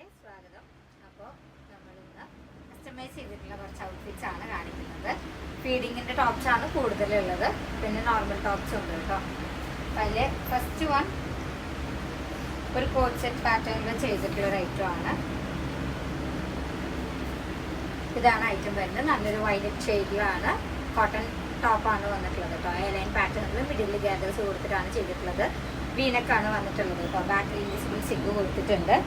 ചാനലിലേക്ക് സ്വാഗതം. അപ്പോൾ നമ്മളിന്ന് കസ്റ്റമൈസ് ചെയ്തിട്ടുള്ള കുറച്ച് ഔട്ട്ഫിറ്റ്സ് ആണ് കാണിക്കുന്നത്. ഫീഡിങ്ങിൻ്റെ ടോപ്സ് ആണ് കൂടുതലുള്ളത്, പിന്നെ നോർമൽ ടോപ്സ് ഉണ്ട് കേട്ടോ. അതിൽ ഫസ്റ്റ് വൺ ഒരു കോട്ട് സെറ്റ് പാറ്റേണിൽ ചെയ്തിട്ടുള്ള ഒരു ഐറ്റം ആണ്. ഇതാണ് ഐറ്റം വരുന്നത്. നല്ലൊരു വൈലറ്റ് ഷെയ്ഡിലാണ് കോട്ടൺ ടോപ്പാണ് വന്നിട്ടുള്ളത് കേട്ടോ. എയർലൈൻ പാറ്റേണിൽ മിഡിൽ ഗ്യാദേഴ്സ് കൊടുത്തിട്ടാണ് ചെയ്തിട്ടുള്ളത്. വീനക്കാണ് വന്നിട്ടുള്ളത് കേട്ടോ. ബാക്കിൽ ഇൻവിസിബിൾ സിഗ് കൊടുത്തിട്ടുണ്ട്.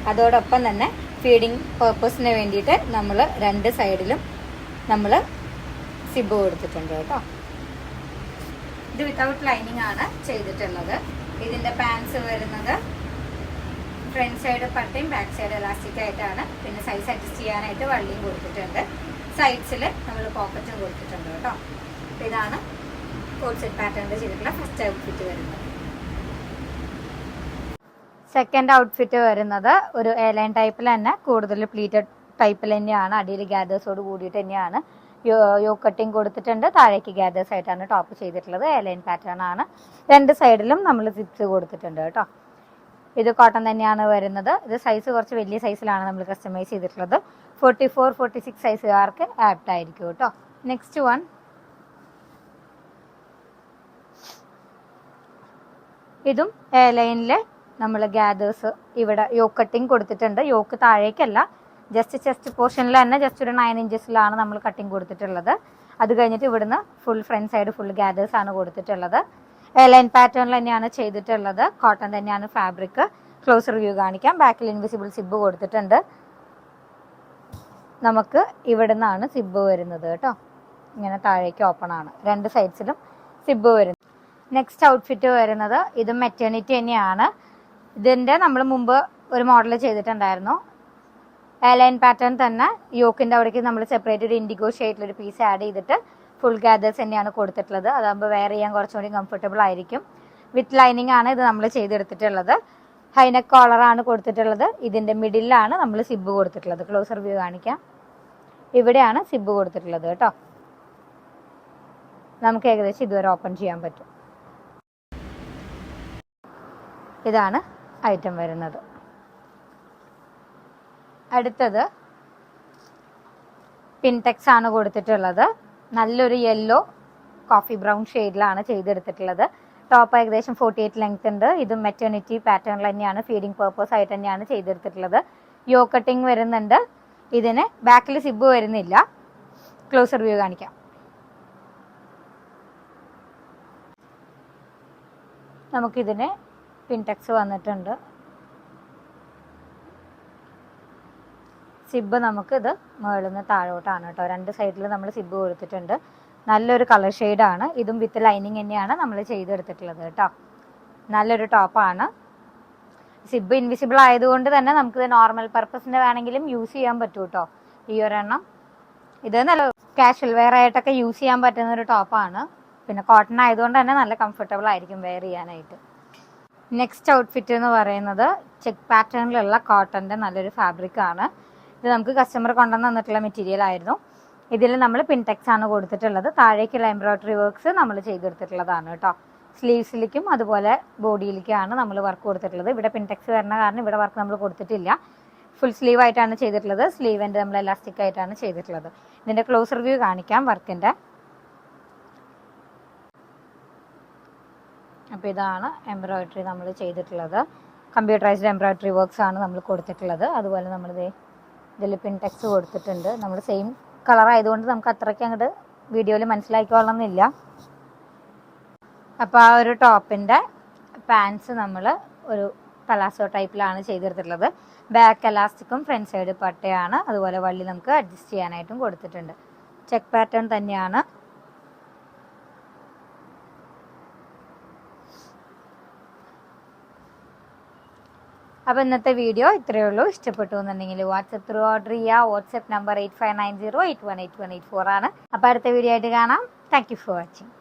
അതോടൊപ്പം തന്നെ ഫീഡിങ് പേർപ്പസിന് വേണ്ടിയിട്ട് നമ്മൾ രണ്ട് സൈഡിലും നമ്മൾ സിബ് കൊടുത്തിട്ടുണ്ട് കേട്ടോ. ഇത് വിത്തൗട്ട് ലൈനിങ് ആണ് ചെയ്തിട്ടുള്ളത്. ഇതിൻ്റെ പാൻസ് വരുന്നത് ഫ്രണ്ട് സൈഡ് പട്ടയും ബാക്ക് സൈഡ് എലാസ്റ്റിക് ആയിട്ടാണ്. പിന്നെ സൈസ് അഡ്ജസ്റ്റ് ചെയ്യാനായിട്ട് വള്ളിയും കൊടുത്തിട്ടുണ്ട്. സൈഡ്സിൽ നമ്മൾ പോക്കറ്റും കൊടുത്തിട്ടുണ്ട് കേട്ടോ. അപ്പോൾ ഇതാണ് കോട്ട് സെറ്റ് പാറ്റേണിൽ ചെയ്തിട്ടുള്ള ഫസ്റ്റ് ഔട്ട്ഫിറ്റ് വരുന്നത്. സെക്കൻഡ് ഔട്ട്ഫിറ്റ് വരുന്നത് ഒരു എയർലൈൻ ടൈപ്പിൽ തന്നെ, കൂടുതൽ പ്ലീറ്റഡ് ടൈപ്പിൽ തന്നെയാണ്. അടിയിൽ ഗ്യാദേഴ്സോട് കൂടിയിട്ട് തന്നെയാണ്. യോക്ക് കട്ടിങ് കൊടുത്തിട്ടുണ്ട്. താഴേക്ക് ഗ്യാദേഴ്സ് ആയിട്ടാണ് ടോപ്പ് ചെയ്തിട്ടുള്ളത്. എയർലൈൻ പാറ്റേൺ ആണ്. രണ്ട് സൈഡിലും നമ്മൾ സിപ്സ് കൊടുത്തിട്ടുണ്ട് കേട്ടോ. ഇത് കോട്ടൺ തന്നെയാണ് വരുന്നത്. ഇത് സൈസ് കുറച്ച് വലിയ സൈസിലാണ് നമ്മൾ കസ്റ്റമൈസ് ചെയ്തിട്ടുള്ളത്. 44, 46 സൈസുകാർക്ക് ആപ്റ്റ് ആയിരിക്കും കേട്ടോ. നെക്സ്റ്റ് വൺ ഇതും എയർലൈനിലെ നമ്മൾ ഗ്യാദേഴ്സ് ഇവിടെ യോക്ക് കട്ടിങ് കൊടുത്തിട്ടുണ്ട്. യോക്ക് താഴേക്കല്ല, ജസ്റ്റ് ചെസ്റ്റ് പോർഷനിൽ തന്നെ ജസ്റ്റ് ഒരു 9 ഇഞ്ചസിലാണ് നമ്മൾ കട്ടിങ് കൊടുത്തിട്ടുള്ളത്. അത് കഴിഞ്ഞിട്ട് ഇവിടുന്ന് full front side full gathers ആണ് കൊടുത്തിട്ടുള്ളത്. എയർലൈൻ പാറ്റേണിൽ തന്നെയാണ് ചെയ്തിട്ടുള്ളത്. കോട്ടൺ തന്നെയാണ് ഫാബ്രിക്. ക്ലോസർ വ്യൂ കാണിക്കാം. ബാക്കിൽ ഇൻവിസിബിൾ സിബ് കൊടുത്തിട്ടുണ്ട്. നമുക്ക് ഇവിടുന്നാണ് സിബ് വരുന്നത് കേട്ടോ. ഇങ്ങനെ താഴേക്ക് ഓപ്പൺ ആണ്. രണ്ട് സൈഡ്സിലും സിബ് വരുന്നത്. നെക്സ്റ്റ് ഔട്ട്ഫിറ്റ് വരുന്നത് ഇത് മെറ്റേണിറ്റി തന്നെയാണ്. ഇതിൻ്റെ നമ്മൾ മുമ്പ് ഒരു മോഡൽ ചെയ്തിട്ടുണ്ടായിരുന്നു. എയർലൈൻ പാറ്റേൺ തന്നെ. യോക്കിൻ്റെ അവിടേക്ക് നമ്മൾ സെപ്പറേറ്റ് ഒരു ഇൻഡിഗോ ഷെയ്ഡിലൊരു പീസ് ആഡ് ചെയ്തിട്ട് ഫുൾ ഗ്യാദേഴ്സ് തന്നെയാണ് കൊടുത്തിട്ടുള്ളത്. അതാകുമ്പോൾ വെയർ ചെയ്യാൻ കുറച്ചുകൂടി കംഫർട്ടബിൾ ആയിരിക്കും. വിത്ത് ലൈനിങ് ആണ് ഇത് നമ്മൾ ചെയ്തെടുത്തിട്ടുള്ളത്. ഹൈനെക്ക് കോളറാണ് കൊടുത്തിട്ടുള്ളത്. ഇതിൻ്റെ മിഡിലാണ് നമ്മൾ സിബ് കൊടുത്തിട്ടുള്ളത്. ക്ലോസർ വ്യൂ കാണിക്കാം. ഇവിടെയാണ് സിബ് കൊടുത്തിട്ടുള്ളത് കേട്ടോ. നമുക്ക് ഏകദേശം ഇതുവരെ ഓപ്പൺ ചെയ്യാൻ പറ്റും. ഇതാണ് ഐറ്റം വരുന്നത്. അടുത്തത് പിൻടെക്സ് ആണ് കൊടുത്തിട്ടുള്ളത്. നല്ലൊരു യെല്ലോ കോഫി ബ്രൗൺ ഷെയ്ഡിലാണ് ചെയ്തെടുത്തിട്ടുള്ളത്. ടോപ്പ് ഏകദേശം 48 ലെങ്ത് ഉണ്ട്. ഇത് മെറ്റേണിറ്റി പാറ്റേണിൽ തന്നെയാണ്, ഫീഡിങ് പേർപ്പസ് ആയിട്ട് തന്നെയാണ് ചെയ്തെടുത്തിട്ടുള്ളത്. യോ കട്ടിങ് വരുന്നുണ്ട്. ഇതിന് ബാക്കിൽ സിബ് വരുന്നില്ല. ക്ലോസർ വ്യൂ കാണിക്കാം. നമുക്കിതിന് പിൻടെക്സ് വന്നിട്ടുണ്ട്. സിബ് നമുക്കിത് മുകളിൽ നിന്ന് താഴോട്ടാണ് കേട്ടോ. രണ്ട് സൈഡിൽ നമ്മൾ സിബ് കൊടുത്തിട്ടുണ്ട്. നല്ലൊരു കളർ ഷെയ്ഡാണ്. ഇതും വിത്ത് ലൈനിങ് തന്നെയാണ് നമ്മൾ ചെയ്തെടുത്തിട്ടുള്ളത് കേട്ടോ. നല്ലൊരു ടോപ്പാണ്. സിബ് ഇൻവിസിബിൾ ആയതുകൊണ്ട് തന്നെ നമുക്കിത് നോർമൽ പർപ്പസിന് വേണമെങ്കിലും യൂസ് ചെയ്യാൻ പറ്റും കേട്ടോ. ഈ ഒരെണ്ണം ഇത് നല്ല കാഷ്വൽ വെയർ ആയിട്ടൊക്കെ യൂസ് ചെയ്യാൻ പറ്റുന്ന ഒരു ടോപ്പാണ്. പിന്നെ കോട്ടൺ ആയതുകൊണ്ട് തന്നെ നല്ല കംഫർട്ടബിൾ ആയിരിക്കും വെയർ ചെയ്യാനായിട്ട്. നെക്സ്റ്റ് ഔട്ട്ഫിറ്റ് എന്ന് പറയുന്നത് ചെക്ക് പാറ്റേണിലുള്ള കോട്ടൻ്റെ നല്ലൊരു ഫാബ്രിക് ആണ്. ഇത് നമുക്ക് കസ്റ്റമർ കൊണ്ടുവന്ന് തന്നിട്ടുള്ള മെറ്റീരിയൽ ആയിരുന്നു. ഇതിൽ നമ്മൾ പിൻടെക്സ് ആണ് കൊടുത്തിട്ടുള്ളത്. താഴേക്കുള്ള എംബ്രോയിഡറി വർക്ക്സ് നമ്മൾ ചെയ്തെടുത്തിട്ടുള്ളതാണ് കേട്ടോ. സ്ലീവ്സിലേക്കും അതുപോലെ ബോഡിയിലേക്കാണ് നമ്മൾ വർക്ക് കൊടുത്തിട്ടുള്ളത്. ഇവിടെ പിൻടെക്സ് വരുന്ന കാരണം ഇവിടെ വർക്ക് നമ്മൾ കൊടുത്തിട്ടില്ല. ഫുൾ സ്ലീവ് ആയിട്ടാണ് ചെയ്തിട്ടുള്ളത്. സ്ലീവിൻ്റെ നമ്മൾ എലാസ്റ്റിക് ആയിട്ടാണ് ചെയ്തിട്ടുള്ളത്. ഇതിൻ്റെ ക്ലോസർ വ്യൂ കാണിക്കാം വർക്കിൻ്റെ. അപ്പോൾ ഇതാണ് എംബ്രോയിഡറി നമ്മൾ ചെയ്തിട്ടുള്ളത്. കമ്പ്യൂട്ടറൈസ്ഡ് എംബ്രോയിഡറി വർക്ക്സ് ആണ് നമ്മൾ കൊടുത്തിട്ടുള്ളത്. അതുപോലെ നമ്മളിത് ഇതിൽ പിൻടെക്സ് കൊടുത്തിട്ടുണ്ട്. നമ്മൾ സെയിം കളർ ആയതുകൊണ്ട് നമുക്ക് അത്രയ്ക്ക് അങ്ങോട്ട് വീഡിയോയിൽ മനസ്സിലാക്കിക്കൊള്ളണമെന്നില്ല. അപ്പോൾ ആ ഒരു ടോപ്പിൻ്റെ പാൻസ് നമ്മൾ ഒരു പലാസോ ടൈപ്പിലാണ് ചെയ്തെടുത്തിട്ടുള്ളത്. ബാക്ക് എലാസ്റ്റിക്കും ഫ്രണ്ട് സൈഡ് പട്ടയാണ്. അതുപോലെ വള്ളി നമുക്ക് അഡ്ജസ്റ്റ് ചെയ്യാനായിട്ടും കൊടുത്തിട്ടുണ്ട്. ചെക്ക് പാറ്റേൺ തന്നെയാണ്. അപ്പോൾ ഇന്നത്തെ വീഡിയോ ഇത്രയേ ഉള്ളൂ. ഇഷ്ടപ്പെട്ടു എന്നുണ്ടെങ്കിൽ വാട്സപ്പ് ത്രൂ ഓർഡർ ചെയ്യുക. വാട്സപ്പ് നമ്പർ 8590818184 ആണ്. അപ്പോൾ അടുത്ത വീഡിയോ ആയിട്ട് കാണാം. Thank you for watching.